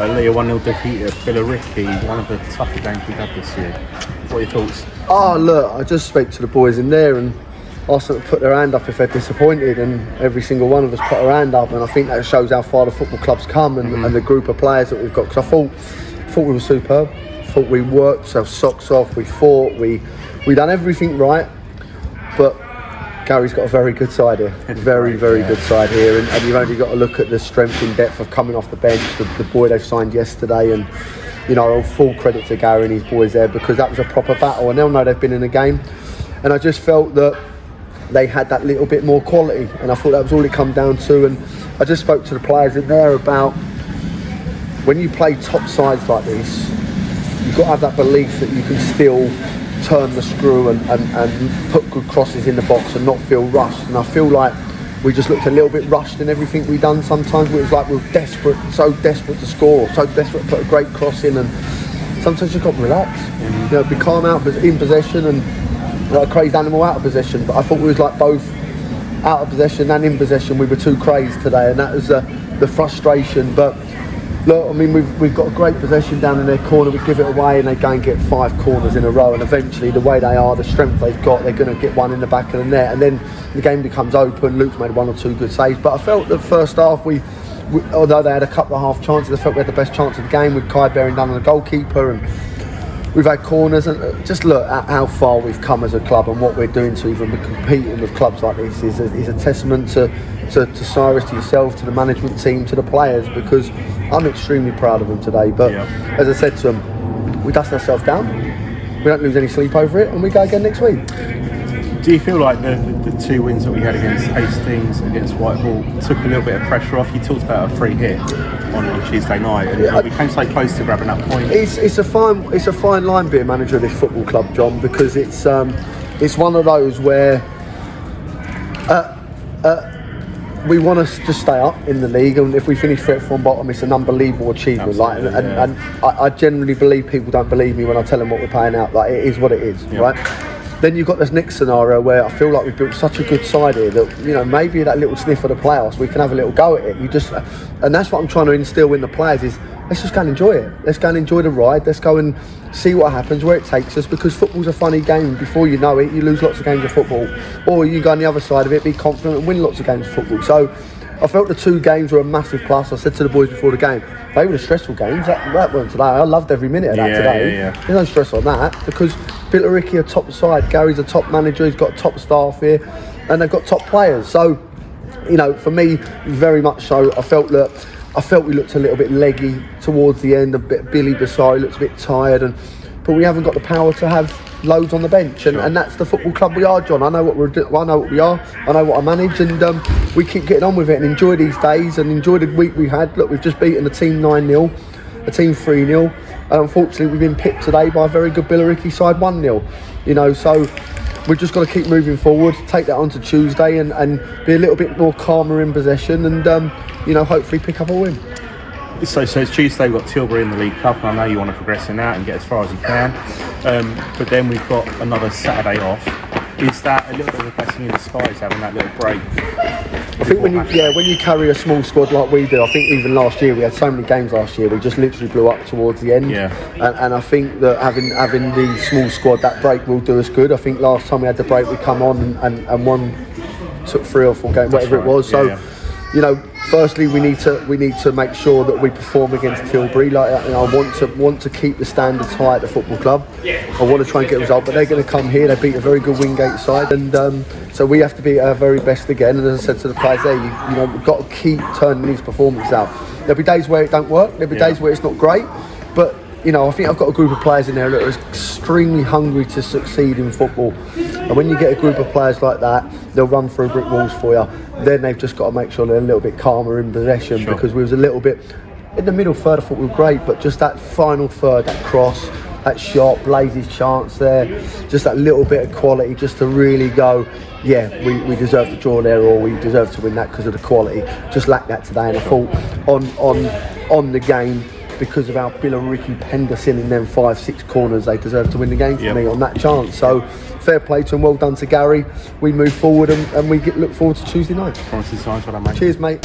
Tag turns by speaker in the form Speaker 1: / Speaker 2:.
Speaker 1: Lee, a 1-0 defeat at Billericay, one of the tougher games we've had this year. What are your thoughts?
Speaker 2: Oh, look, I just spoke to the boys in there and asked them to put their hand up if they're disappointed, and every single one of us put our hand up, and I think that shows how far the football club's come and the group of players that we've got. Because I thought we were superb. I thought we worked our socks off, we fought, we done everything right, but Gary's got a very good side here, very good side here, and you've only got to look at the strength and depth of coming off the bench, the boy they've signed yesterday, and you know, full credit to Gary and his boys there, because that was a proper battle, and they'll know they've been in a game, and I just felt that they had that little bit more quality, and I thought that was all it come down to. And I just spoke to the players in there about when you play top sides like this, you've got to have that belief that you can still turn the screw and put good crosses in the box and not feel rushed. And I feel like we just looked a little bit rushed in everything we done sometimes. It was like we were desperate, so desperate to score, so desperate to put a great cross in, and sometimes you've got to relax, you know, be calm out in possession and like a crazed animal out of possession. But I thought we was like both out of possession and in possession. We were too crazed today, and that was the frustration. But look, I mean, we've got a great possession down in their corner. We give it away and they go and get 5 corners in a row, and eventually the way they are, the strength they've got, they're going to get one in the back of the net, and then the game becomes open. Luke's made 1 or 2 good saves, but I felt the first half we although they had a couple of half chances, I felt we had the best chance of the game with Kai bearing down on the goalkeeper, and we've had corners. And just look at how far we've come as a club, and what we're doing to even be competing with clubs like this is a testament to Cyrus, to yourself, to the management team, to the players, because I'm extremely proud of them today. But as I said to them, we dust ourselves down, we don't lose any sleep over it, and we go again next week.
Speaker 1: Do you feel like the 2 wins that we had against Hastings, against Whitehall, took a little bit of pressure off? You talked about a free hit on Tuesday night, and we came so close to grabbing that point.
Speaker 2: It's a fine line being manager of this football club, John, because it's one of those where we want to just stay up in the league, and if we finish 5th from bottom, it's an unbelievable achievement. And I generally believe people don't believe me when I tell them what we're paying out. Like, it is what it is, right? Then you've got this next scenario where I feel like we've built such a good side here that, you know, maybe that little sniff of the playoffs, we can have a little go at it. And that's what I'm trying to instill in the players is, let's just go and enjoy it. Let's go and enjoy the ride. Let's go and see what happens, where it takes us, because football's a funny game. Before you know it, you lose lots of games of football, or you go on the other side of it, be confident and win lots of games of football. So I felt the 2 games were a massive plus. I said to the boys before the game, they were the stressful games. That weren't today. I loved every minute of that today. There's no stress on that, because Billericay are top side. Gary's a top manager. He's got top staff here, and they've got top players. So, you know, for me, very much so. I felt we looked a little bit leggy towards the end. A bit Billy Basari looked a bit tired, but we haven't got the power to have loads on the bench, and that's the football club we are, John. I know what I know what we are. I know what I manage, and we keep getting on with it and enjoy these days and enjoy the week we had. Look, we've just beaten a team 9-0, a team 3-0. And unfortunately, we've been pipped today by a very good Billericay side 1-0. You know, so we've just got to keep moving forward, take that on to Tuesday, and be a little bit more calmer in possession, and you know, hopefully pick up a win.
Speaker 1: So it's Tuesday, we've got Tilbury in the League Cup, and I know you want to progress in that and get as far as you can. But then we've got another Saturday off. Is that a little bit of a blessing in disguise, having that little break?
Speaker 2: I think when you carry a small squad like we do, I think even last year, we had so many games last year, we just literally blew up towards the end. And I think that having the small squad, that break will do us good. I think last time we had the break, we come on and won, took 3 or 4 games, whatever it was. So, you know, firstly, we need to make sure that we perform against Tilbury. Like, you know, I want to keep the standards high at the football club. I want to try and get a result, but they're going to come here. They beat a very good Wingate side, and so we have to be at our very best again. And as I said to the players there, you know, we've got to keep turning these performances out. There'll be days where it don't work. There'll be days where it's not great, but you know, I think I've got a group of players in there that are extremely hungry to succeed in football. And when you get a group of players like that, they'll run through brick walls for you. Then they've just got to make sure they're a little bit calmer in possession, because we was a little bit in the middle third. I thought we were great, but just that final third, that cross, that shot, Blaze's chance there, just that little bit of quality, just to really go, yeah, we deserve to draw there, or we deserve to win that because of the quality. Just lacked that today, and I thought on the game, because of how Billericay penned us in them 5-6 corners, they deserve to win the game for me on that chance. So fair play to him, well done to Gary. We move forward, and we look forward to Tuesday night.
Speaker 1: Promises signs, well done, mate.
Speaker 2: Cheers, mate.